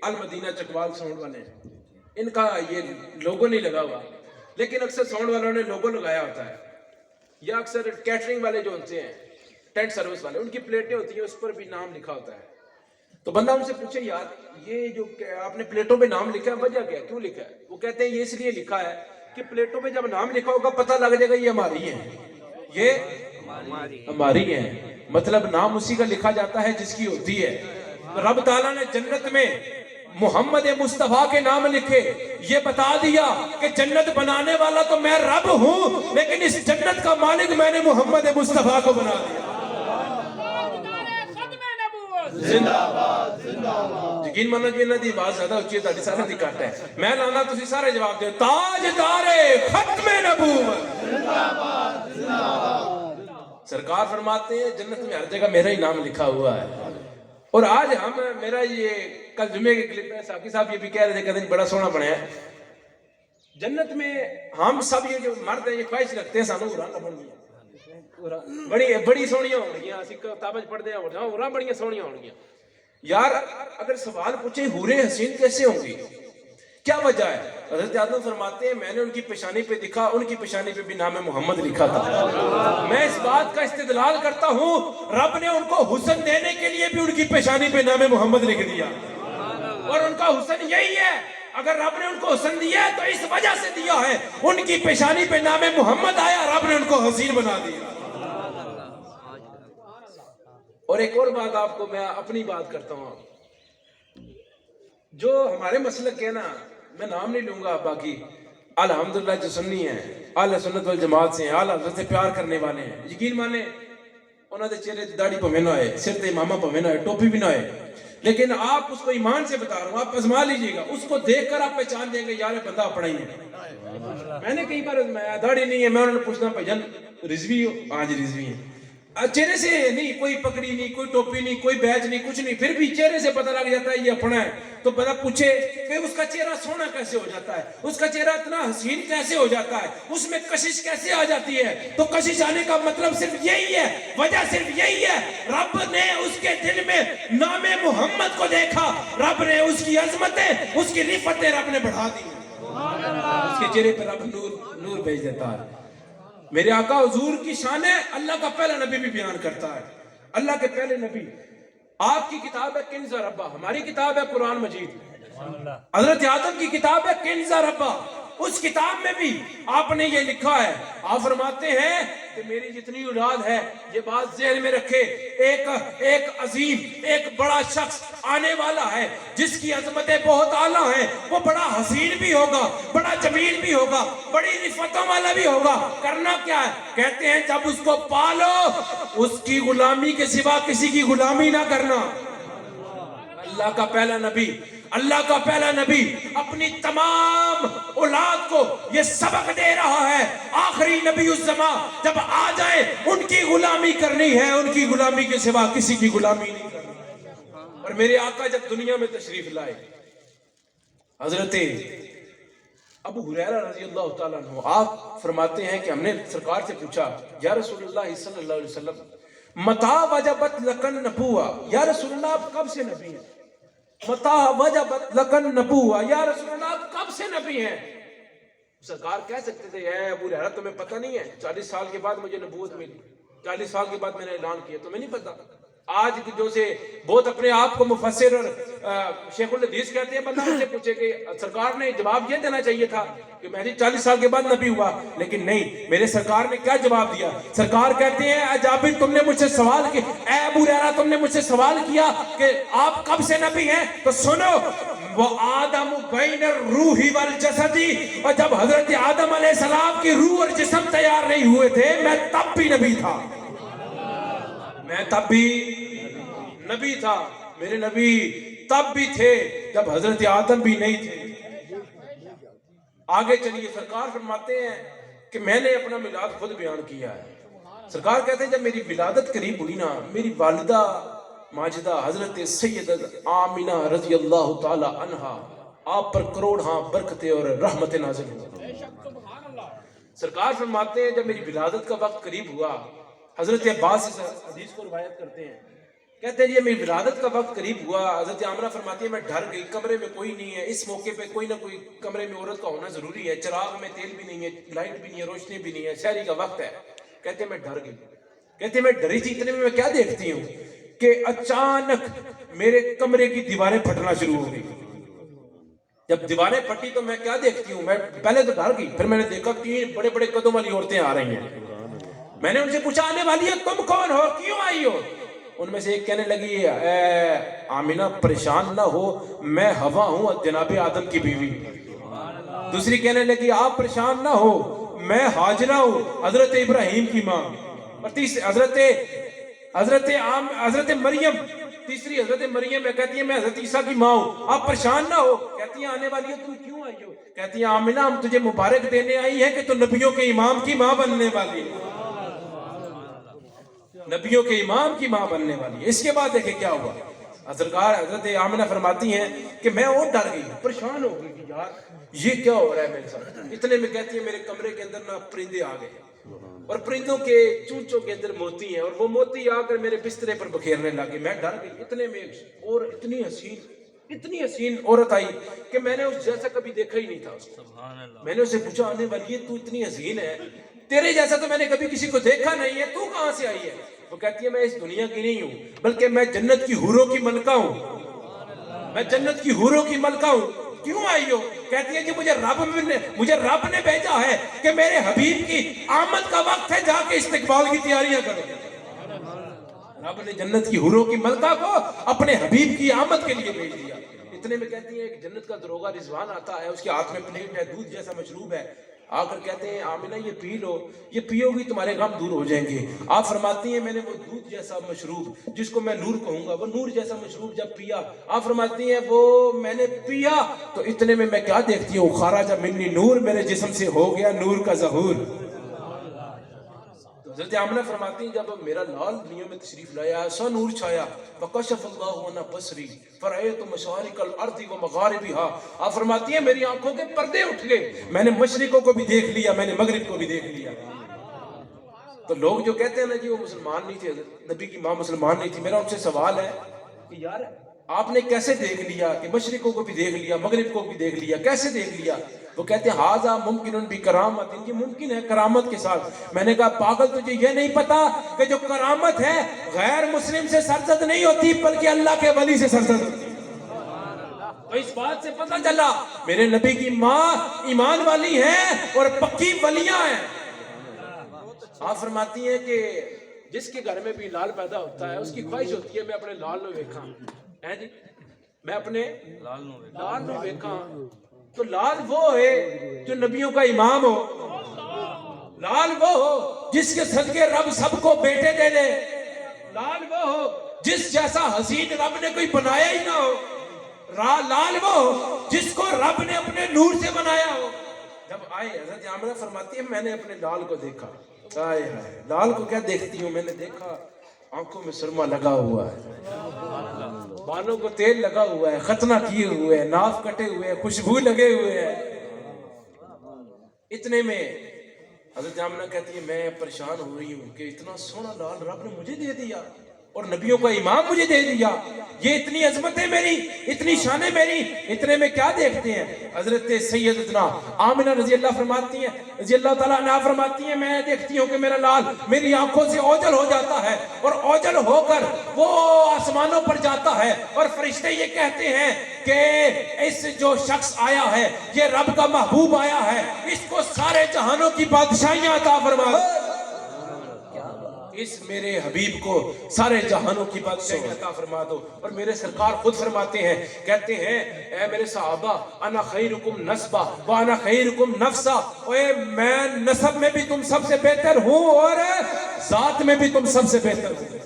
S1: المدینہ چکوال ساؤنڈ والے ہیں, ان کا یہ لوگو نہیں لگا ہوا, لیکن اکثر ساؤنڈ والوں نے لوگو لگایا ہوتا ہے, یا اکثر کیٹرنگ والے جو ہوتے ہیں, ٹینٹ سروس والے, ان کی پلیٹیں ہوتی ہیں اس پر بھی نام لکھا ہوتا ہے. تو بندہ ان سے پوچھے یار یہ جو آپ نے پلیٹوں پہ نام لکھا ہے وجہ کیا ہے, کیوں لکھا ہے؟ وہ کہتے ہیں یہ اس لیے لکھا ہے کہ پلیٹوں پہ جب نام لکھا ہوگا پتہ لگ جائے گا یہ ہماری ہیں, یہ ہماری ہیں. مطلب نام اسی کا لکھا جاتا ہے جس کی ہوتی ہے. رب تعالیٰ نے جنت میں محمد مصطفیٰ کے نام لکھے, یہ بتا دیا کہ جنت بنانے والا تو میں رب ہوں, لیکن اس جنت کا مالک میں نے محمد مصطفیٰ کو بنا دیا. زندہ باد. یقین مانو جی انہاں دی آواز زیادہ اچھی ہے, تہاڈی سارے دی گھٹ ہے. میں لانا تسی سارے جواب دیو, تاجدار ختم نبوت زندہ باد. سرکار فرماتے ہیں جنت میں ہر جگہ میرا ہی نام لکھا ہوا ہے. اور آج ہم میرا یہ کل جمعے کے کلپ ہے، ساقی صاحب یہ بھی کہہ رہے تھے، کہتے ہیں بڑا سونا بنایا ہے جنت میں. ہم سب یہ جو مرد ہیں یہ خواہش رکھتے ہیں سانو اورا بن گیا، بڑی سونیاں ہو گیا، اسی کتابیں پڑھتے ہیں اورا بڑی سونیاں ہو گیا. یار اگر سوال پوچھے حوریں حسین کیسے ہوں گی، کیا وجہ ہے؟ حضرت آدم فرماتے ہیں میں نے ان کی پیشانی پہ دکھا، ان کی پیشانی پہ بھی نام محمد لکھا تھا. میں اس بات کا استدلال کرتا ہوں رب نے ان کو حسن دینے کے لیے بھی ان کی پیشانی پہ نام محمد لکھ دیا، اور ان کا حسن یہی ہے. اگر رب نے ان کو حسن دیا ہے تو اس وجہ سے دیا ہے، ان کی پیشانی پہ نام محمد آیا، رب نے ان کو حسین بنا دیا. اور ایک اور بات آپ کو میں اپنی بات کرتا ہوں، جو ہمارے مسلک کے نا، میں نام نہیں لوں گا، باقی الحمدللہ جو سنی ہیں، اہل سنت والجماعت سے ہیں، اہل حضرت سے پیار کرنے والے ہیں، یقین مانے انہوں نے چہرے داڑھی پہ نہ آئے، سر تے امامہ پہ نہ آئے، ٹوپی بھی نہ آئے، لیکن آپ اس کو ایمان سے بتا رہا ہوں، آپ آزما لیجئے گا، اس کو دیکھ کر آپ پہچان دیں گے یار بندہ اپنا ہی ہے. میں نے کئی بار آزمایا، داڑھی نہیں ہے، میں انہوں نے پوچھنا بھجن رضوی ہو؟ ہاں جی رضوی ہیں. چہرے سے نہیں، کوئی پکڑی نہیں، کوئی ٹوپی نہیں، کوئی بیج نہیں، کچھ نہیں، پھر بھی چہرے سے پتہ لگ جاتا ہے یہ اپنا ہے. تو بندہ پوچھے کہ اس کا چہرہ سونا کیسے ہو جاتا ہے، اس کا چہرہ اتنا حسین کیسے ہو جاتا ہے، اس میں کشش کیسے آ جاتی ہے؟ تو کشش آنے کا مطلب صرف یہی ہے، وجہ صرف یہی ہے، رب نے اس کے دل میں نام محمد کو دیکھا، رب نے اس کی عظمتیں، اس کی رفتیں رب نے بڑھا دی، اس کے چہرے پہ رب نور بھیج دیتا ہے. میرے آقا حضور کی شان ہے، اللہ کا پہلا نبی بھی بیان کرتا ہے، اللہ کے پہلے نبی. آپ کی کتاب ہے کنز ربا، ہماری کتاب ہے قرآن مجید. حضرت آدم کی کتاب ہے کنز ربا، اس کتاب میں بھی آپ نے یہ لکھا ہے. آپ فرماتے ہیں کہ میری جتنی اولاد ہے یہ بات ذہن میں رکھے، ایک عظیم، ایک بڑا شخص آنے والا ہے جس کی عظمتیں بہت اعلیٰ ہیں، وہ بڑا حسین بھی ہوگا، بڑا جمیل بھی ہوگا، بڑی رفتوں والا بھی ہوگا. کرنا کیا ہے؟ کہتے ہیں جب اس کو پالو اس کی غلامی کے سوا کسی کی غلامی نہ کرنا. اللہ کا پہلا نبی، اللہ کا پہلا نبی اپنی تمام اولاد کو یہ سبق دے رہا ہے، آخری نبی الزمان جب آ جائے ان کی غلامی کرنی ہے، ان کی غلامی کے سوا کسی کی غلامی نہیں کرنی. اور میرے آقا جب دنیا میں تشریف لائے، حضرت ابو ہریرہ رضی اللہ تعالیٰ عنہ آپ فرماتے ہیں کہ ہم نے سرکار سے پوچھا یا رسول اللہ صلی اللہ علیہ وسلم متا وجبت لکن نبوہ، یا رسول اللہ آپ کب سے نبی ہیں؟ متا وجبت لکن نبوہ، یا رسول اللہ آپ کب سے نبی ہیں؟ سرکار کہہ سکتے تھے اے ابو ہریرہ تمہیں پتہ نہیں ہے 40 سال کے بعد مجھے نبوت ملی، 40 سال کے بعد میں نے اعلان کیا، تمہیں نہیں پتہ؟ آج جو سے بہت اپنے آپ کو مفسر اور شیخ الحدیث کہتے ہیں، بندہ ان سے پوچھے کہ سرکار نے جواب یہ دینا چاہیے تھا کہ میں 40 سال کے بعد نبی ہوا، لیکن نہیں، میرے سرکار نے کیا جواب دیا؟ سرکار کہتے ہیں اے جابر تم نے مجھ سے سوال کیا، اے ابو ہریرہ تم نے مجھ سے سوال کیا کہ آپ کب سے نبی ہیں؟ تو سنو وہ آدم بین الروح والجسد، اور جب حضرت آدم علیہ السلام کی روح اور جسم تیار نہیں ہوئے تھے میں تب بھی نبی تھا، میں تب بھی نبی تھا، میرے نبی تب بھی تھے جب حضرت آدم بھی نہیں تھے. آگے چلیے، سرکار فرماتے ہیں کہ میں نے اپنا میلاد خود بیان کیا ہے. سرکار کہتے ہیں جب میری ولادت قریب ہوئی نا، میری والدہ ماجدہ حضرت سیدہ آمینہ رضی اللہ تعالی عنہا، آپ پر کروڑ ہاں برکتیں اور رحمتیں نازل ہوئی. سرکار فرماتے ہیں جب میری ولادت کا وقت قریب ہوا، حضرت عباس اس حدیث کو روایت کرتے ہیں، کہتے ہیں یہ میری ولادت کا وقت قریب ہوا، حضرت آمنہ فرماتی ہے میں ڈر گئی، کمرے میں کوئی نہیں ہے، اس موقع پہ کوئی نہ کوئی کمرے میں عورت کا ہونا ضروری ہے، چراغ میں تیل بھی نہیں ہے، لائٹ بھی نہیں ہے، روشنی بھی نہیں ہے، سحری کا وقت ہے. کہتے ہیں میں ڈر گئی، کہتے ہیں میں ڈری تھی، اتنے میں کیا دیکھتی ہوں کہ اچانک میرے کمرے کی دیواریں پھٹنا شروع ہو گئی. جب دیواریں پھٹی تو میں کیا دیکھتی ہوں، میں پہلے تو ڈر گئی، پھر میں نے دیکھا 3 بڑے بڑے قدوں والی عورتیں آ رہی ہیں. میں نے ان سے پوچھا آنے والی ہے تم کون ہو، کیوں آئی ہو؟ ان میں سے ایک کہنے لگی اے آمینہ پریشان نہ ہو، میں ہوا ہوں جناب آدم کی بیوی. دوسری کہنے لگی آپ پریشان نہ ہو، میں ہاجرہ ہوں حضرت ابراہیم کی ماں. اور تیسری حضرت مریم، تیسری حضرت مریم ہے، کہتی ہے میں حضرت عیسیٰ کی ماں ہوں، آپ پریشان نہ ہو. کہتی ہیں آنے والی ہے تم کیوں آئی ہو؟ کہتی ہیں آمینہ ہم تجھے مبارک دینے آئی ہے کہ تو نبیوں کے امام کی ماں بننے والی ہے، نبیوں کے امام کی ماں بننے والی ہے. اس کے بعد دیکھیں کیا ہوا، سرکار حضرت آمنہ فرماتی ہیں کہ میں اور ڈر گئی, پریشان ہو گئی کہ یار یہ کیا ہو رہا ہے میرے ساتھ. اتنے میں کہتی ہیں میرے کمرے کے اندر نا پرندے آ گئے, اور پرندوں کے چونچوں کے اندر موتی ہیں, اور وہ موتی آ کر میرے بسترے پر بکھیرنے لگے. میں ڈر گئی. اتنے میں اور اتنی حسین عورت آئی کہ میں نے اس جیسا کبھی دیکھا ہی نہیں تھا اس کو. میں نے اسے پوچھا, آنے والی ہے تو اتنی حسین ہے, تیرے جیسا تو میں نے کبھی کسی کو دیکھا نہیں ہے, تو کہاں سے آئی ہے؟ وہ کہتی ہے میں اس دنیا کی نہیں ہوں, بلکہ میں جنت کی حوروں کی ملکہ ہوں, میں جنت کی حوروں کی ملکہ ہوں. کیوں آئی ہو؟ کہتی ہے کہ مجھے رب نے بھیجا ہے کہ میرے حبیب کی آمد کا وقت ہے, جا کے استقبال کی تیاریاں کرو. رب نے جنت کی حوروں کی ملکہ کو اپنے حبیب کی آمد کے لیے بھیج دیا. اتنے میں کہتی ہے ایک جنت کا دروغہ رضوان آتا ہے, اس کے ہاتھ میں پلیٹ ہے, دودھ جیسا مشروب ہے. آ کر کہتے ہیں آمنہ یہ پی لو, یہ پیو گی تمہارے غم دور ہو جائیں گے. آپ فرماتی ہیں میں نے وہ دودھ جیسا مشروب جس کو میں نور کہوں گا, وہ نور جیسا مشروب جب پیا, آپ فرماتی ہیں وہ میں نے پیا تو اتنے میں کیا دیکھتی ہوں, خارج منی نور, میرے جسم سے ہو گیا نور کا ظہور. حضرت آمنہ فرماتی ہیں جب میرا لال دنیا میں تشریف لایا, ایسا نور چھایا, فکشف اللہ عن بصری فرأیت مشارق الارض ومغاربها. آپ فرماتی ہیں میری آنکھوں کے پردے اٹھ گئے, میں نے مشرقوں کو بھی دیکھ لیا, میں نے مغرب کو بھی دیکھ لیا. تو لوگ جو کہتے ہیں نا جی وہ مسلمان نہیں تھے, نبی کی ماں مسلمان نہیں تھی, میرا ان سے سوال ہے کہ یار آپ نے کیسے دیکھ لیا کہ مشرقوں کو بھی دیکھ لیا, مغرب کو بھی دیکھ لیا, کیسے دیکھ لیا؟ وہ کہتے ہیں ہاذا ممکن بکرامت, یہ ممکن ہے کرامت کے ساتھ. میں نے کہا پاگل تجھے یہ نہیں پتا کہ جو کرامت ہے غیر مسلم سے سرزد نہیں ہوتی بلکہ اللہ کے ولی سے سرزد ہوتی ہے. تو اس بات سے پتہ چلا میرے نبی کی ماں ایمان والی ہیں اور پکی ولیاں ہیں. آپ فرماتی ہیں کہ جس کے گھر میں بھی لال پیدا ہوتا ہے اس کی خواہش ہوتی ہے میں اپنے لال نو ویکھاں, ہیں جی میں اپنے لال نو ویکھاں. تو لال وہ ہے جو نبیوں کا امام ہو, لال وہ ہو جس کے صدقے رب سب کو بیٹے دے دے, لال وہ ہو جس جیسا حسین رب نے کوئی بنایا ہی نہ ہو, لال وہ ہو جس کو رب نے اپنے نور سے بنایا ہو. جب آئے حضرت آمنہ فرماتی ہے میں نے اپنے لال کو دیکھا, لال کو کیا دیکھتی ہوں, میں نے دیکھا آنکھوں میں سرما لگا ہوا ہے, بالوں کو تیل لگا ہوا ہے, ختنہ کیے ہوئے ہیں, ناف کٹے ہوئے ہیں, خوشبو لگے ہوئے ہیں. اتنے میں حضرت آمنہ کہتی ہے میں پریشان ہو رہی ہوں کہ اتنا سونا لال رب نے مجھے دے دیا اور نبیوں کا امام مجھے دے دیا, یہ اتنی عظمت ہے میری, اتنی شان ہے میری. اتنے میں کیا دیکھتے ہیں حضرت سیدتنا آمنہ رضی اللہ فرماتی ہیں, رضی اللہ تعالیٰ عنہا فرماتی ہیں میں دیکھتی ہوں کہ میرا لال میری آنکھوں سے اوجل ہو جاتا ہے اور اوجل ہو کر وہ آسمانوں پر جاتا ہے, اور فرشتے یہ کہتے ہیں کہ اس جو شخص آیا ہے یہ رب کا محبوب آیا ہے, اس کو سارے جہانوں کی بادشاہیاں عطا فرما, اس میرے حبیب کو سارے جہانوں کی بادشاہی عطا فرما دو. اور میرے سرکار خود فرماتے ہیں, کہتے ہیں اے میرے صحابہ انا خیرکم نسبا وانا خیرکم نفسا, اے میں نسب میں بھی تم سب سے بہتر ہوں اور ذات میں بھی تم سب سے بہتر ہوں.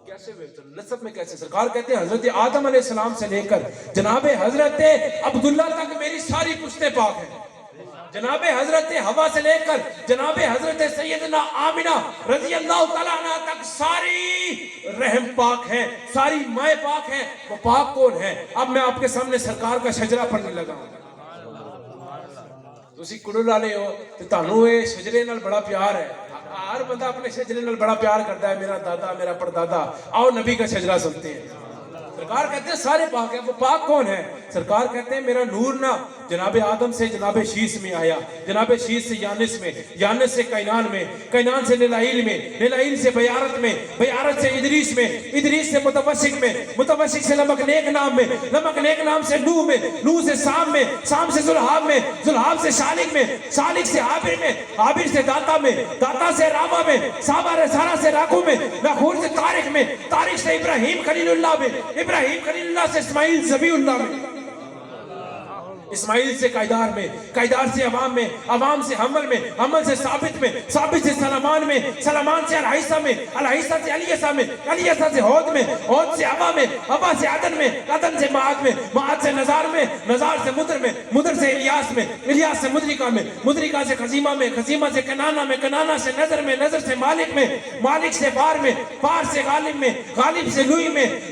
S1: کیسے بہتر, نسب میں کیسے؟ سرکار کہتے ہیں حضرت آدم علیہ السلام سے لے کر جناب حضرت عبداللہ تک میری ساری پشتیں پاک ہیں, جناب حضرت حوا سے لے کر جناب حضرت سیدنا آمنہ رضی اللہ تعالیٰ عنہ تک ساری رحم پاک ہیں, ساری مائیں پاک ہیں. وہ پاک کون ہیں؟ اب میں آپ کے سامنے سرکار کا شجرہ پڑھنے لگا ہوں. تسی کڑو لالے ہو تو تانوں یہ شجرے نال بڑا پیار ہے, ہر بندہ اپنے شجرے نال بڑا پیار کرتا ہے, میرا دادا میرا پردادا. آؤ نبی کا شجرہ سنتے ہیں. سرکار کہتے ہیں سارے پاک ہیں, وہ پاک کون ہے؟ سرکار کہتے ہیں میرا نور نہ جناب آدم سے جناب شیس میں آیا, جناب شیس سے یانس میں, یانس سے کینان میں, کینان سے نلائیل میں, نلائیل سے بیارت میں, بیارت سے ادریس میں, ادریس سے متوسق میں, متوسق سے لمکنیک نام میں, لمکنیک نام سے نوح میں, نوح سے سام میں, سام سے ذوالحاب میں, ذوالحاب سے شالک میں, شالک سے عابر میں, عابر سے داتا میں, داتا سے راوا میں, سارا سے راکو میں, ناخور سے طارق میں, طارق سے ابراہیم خلیل اللہ میں, ابراہیم خلیل اللہ سے اسماعیل ذبیح اللہ میں, اسماعیل سے قیدار میں, قیدار سے عوام میں, عوام سے حمل میں, حمل سے ثابت میں, ثابت سے سلمان میں, سلمان سے الحیثہ میں, الحیثہ سے الیسہ میں, الیسہ سے ہود میں, ہود سے عبا میں, عبا سے عدن میں, عدن سے معاد میں, معاد سے نزار میں, نزار سے مدر میں, مدر سے الیاس میں, الیاس سے مدرکہ میں, مدرکہ سے خزیمہ میں, خزیمہ سے کنانہ میں, کنانہ سے نظر میں, نظر سے مالک میں, مالک سے فار میں, فار سے غالب میں, غالب سے لوئی میں,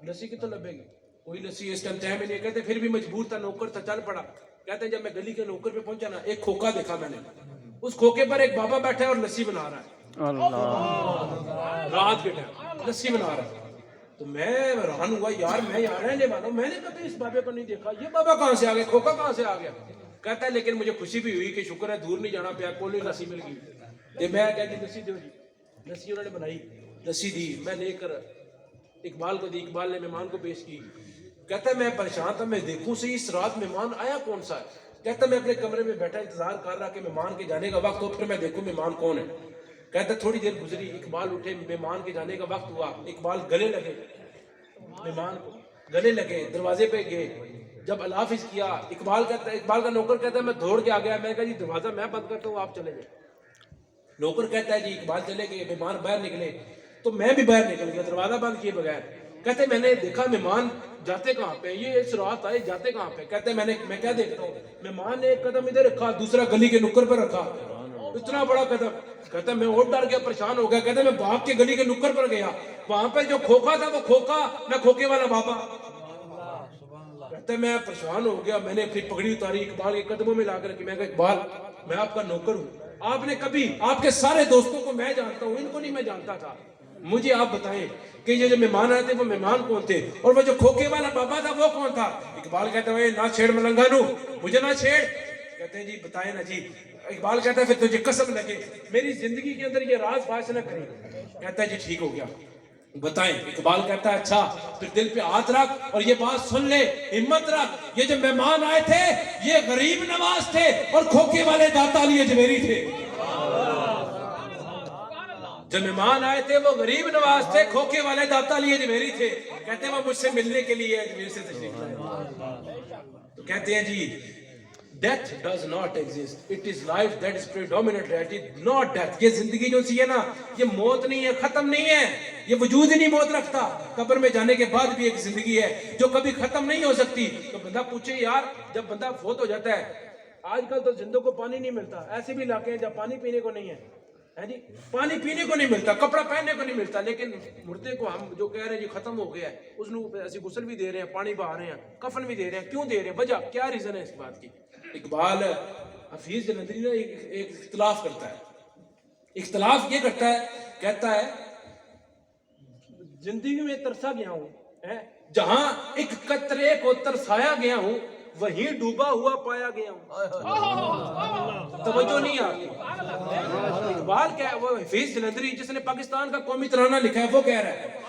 S1: لسی کی تو لبے گی, کوئی لسی اس ٹائم ٹائم ہی نہیں. کہتے پھر بھی مجبور تھا, نوکر تھا, چل پڑا. کہتے ہیں جب میں گلی کے نوکر پہ پہنچا نا, ایک کھوکا دیکھا میں نے, اس کھوکے پر ایک بابا بیٹھا ہے اور لسی بنا رہا ہے, رات کے ٹائم لسی بنا رہا ہے. تو میں حیران ہوا, یار میں یار رہنے والا ہوں, میں نے کبھی اس بابے کو نہیں دیکھا, یہ بابا کہاں سے آ گیا, کھوکا کہاں سے آ گیا. کہتا ہے لیکن مجھے خوشی بھی ہوئی کہ شکر ہے دور نہیں جانا پیا, کوئی لسی مل گئی. تو میں کہا کہ لسی دو جی, لسی انہوں نے بنائی, لسی دی, میں لے کر اقبال کو دی, اقبال نے مہمان کو پیش کی. کہتا ہے میں پریشان تھا, میں دیکھوں سے اس رات مہمان آیا کون سا ہے. کہتا ہے میں اپنے کمرے میں بیٹھا انتظار کر رہا کہ مہمان کے جانے کا وقت ہو, پھر میں دیکھوں مہمان کون ہے. کہتا ہے تھوڑی دیر گزری, اقبال اٹھے, مہمان کے جانے کا وقت ہوا, اقبال گلے لگے مہمان کو, گلے لگے, دروازے پہ گئے. جب اللہ حافظ کیا, اقبال کہتا ہے, اقبال کا نوکر کہتا ہے میں دوڑ کے آ گیا, میں کہا جی دروازہ میں بند کرتا ہوں, آپ چلے جائیں. نوکر کہتا ہے جی اقبال چلے گئے, مہمان باہر نکلے, تو میں بھی باہر نکل گیا دروازہ بند کیے بغیر. کہتے میں نے دیکھا مہمان جاتے کہاں پہ, یہ اس رات آئے جاتے کہاں پہ. کہتے میں کیا دیکھتا ہوں, مہمان نے ایک قدم ادھر رکھا, دوسرا گلی کے نکر پر رکھا, اتنا بڑا قدم. کہتا میں اور ڈر گیا, پریشان ہو گیا. کہتا میں باپ کے گلی کے نکر پر گیا, وہاں پر جو کھوکا تھا وہ کھوکا نہ کھوکے والا بابا. کہتا میں پریشان ہو گیا, میں نے پھر پگڑی اتاری, اقبال کے قدموں میں لا کر رکھی. میں کہا اقبال میں آپ کا نوکر ہوں, آپ نے کبھی, آپ کے سارے دوستوں کو میں جانتا ہوں, ان کو نہیں میں جانتا تھا, مجھے آپ بتائیں کہ یہ جو مہمان آئے تھے وہ مہمان کون تھے, اور وہ جو کھوکے والا بابا تھا وہ کون تھا. اقبال کہتا ہے نہ چھیڑ ملنگانو, مجھے نہ چھیڑ. کہتے ہیں جی بتائیں نا جی. اقبال کہتا ہے پھر تجھے قسم لگے میری زندگی کے اندر یہ راز فاش نہ کریں. کہتا ہے جی ٹھیک ہو گیا, بتائیں. اقبال کہتا ہے اچھا پھر دل پہ ہاتھ رکھ اور یہ بات سن لے, ہمت رکھ, یہ جو مہمان آئے تھے یہ غریب نواز تھے اور کھوکے والے داتا علی اجمیری تھے. جو مہمان آئے تھے وہ غریب نواز تھے, کھوکے والے داتا علی اجمیری تھے. کہتے ہیں وہ مجھ سے ملنے کے لیے اجمیر سے تشریف لائے. تو کہتے ہیں جی death does not exist, it is life that is predominant reality, not death. یہ زندگی جو سی ہے نا, یہ موت نہیں ہے, ختم نہیں ہے, یہ وجود ہی نہیں موت رکھتا. قبر میں جانے کے بعد بھی ایک زندگی ہے جو کبھی ختم نہیں ہو سکتی. تو بندہ پوچھے یار جب بندہ فوت ہو جاتا ہے, آج کل تو زندوں کو پانی نہیں ملتا, ایسے بھی علاقے ہیں جب پانی پینے کو نہیں ہے جی, پانی پینے کو نہیں ملتا, کپڑا پہننے کو نہیں ملتا, لیکن مردے کو ہم جو کہہ رہے ہیں جی ختم ہو گیا ہے, اس نے ایسی غسل بھی دے رہے ہیں, پانی بہا رہے ہیں, کفن بھی دے رہے ہیں. کیوں دے رہے ہیں, وجہ کیا ریزن ہے اس بات کی. اقبال حفیظ جلندری نے ایک اختلاف کرتا ہے. اختلاف یہ کرتا ہے, کہتا ہے زندگی میں ترسا گیا ہوں, جہاں ایک قطرے کو ترسایا گیا ہوں وہیں ڈوبا ہوا پایا گیا ہوں. توجہ نہیں آتی. اقبال کیا ہے, وہ حفیظ جلندری جس نے پاکستان کا قومی ترانہ لکھا ہے وہ کہہ رہا ہے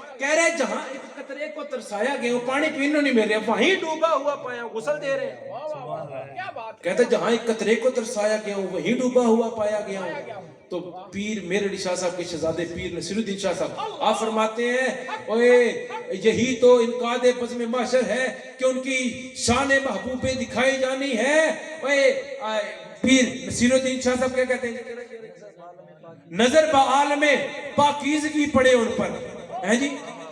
S1: جہاں ایک قطرے کو ترسایا گیا ہوں, پانی پینے نہیں مل رہا, وہیں ڈوبا ہوا پایا ہوں, غسل دے رہے ہیں. کہتا ہے جہاں ایک قطرے کو ترسایا گیا ہوں وہیں ڈوبا ہوا پایا گیا ہوں. تو پیر میرے علی شاہ صاحب کے شہزادے پیر نصیر الدین شاہ صاحب آپ فرماتے ہیں اوے یہی تو انقاذ بزم محشر ہے کہ ان کی شان محبوبیں دکھائی جانی ہے. اوے پیر نصیر الدین شاہ صاحب کیا کہتے ہیں, نظر با عالم پاکیزگی پڑے ان پر ہیں جی.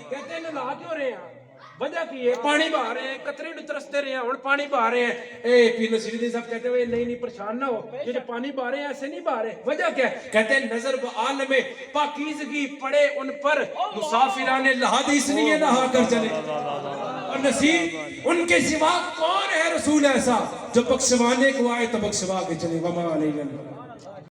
S1: کہتے ہیں نلا کیوں رہے ہیں, وجہ کی ہے پانی بہا رہے ہیں, قطرے نو ترستے رہے ہیں, اور پانی بہا رہے ہیں. پیر نصیر الدین صاحب کہتے ہیں نہیں پریشان نہ ہو, یہ جو پانی بہا رہے ہیں ایسے نہیں بہا رہے, وجہ کیا ہے. کہتے ہیں نظر بعالم پاکیزگی پڑے ان پر, مسافران لحد اس لیے نہا کر چلے. اور نصیر ان کے سوا کون ہے رسول ایسا جو بخشوانے کو آئے تو بخشوا کے چلے. وما علینا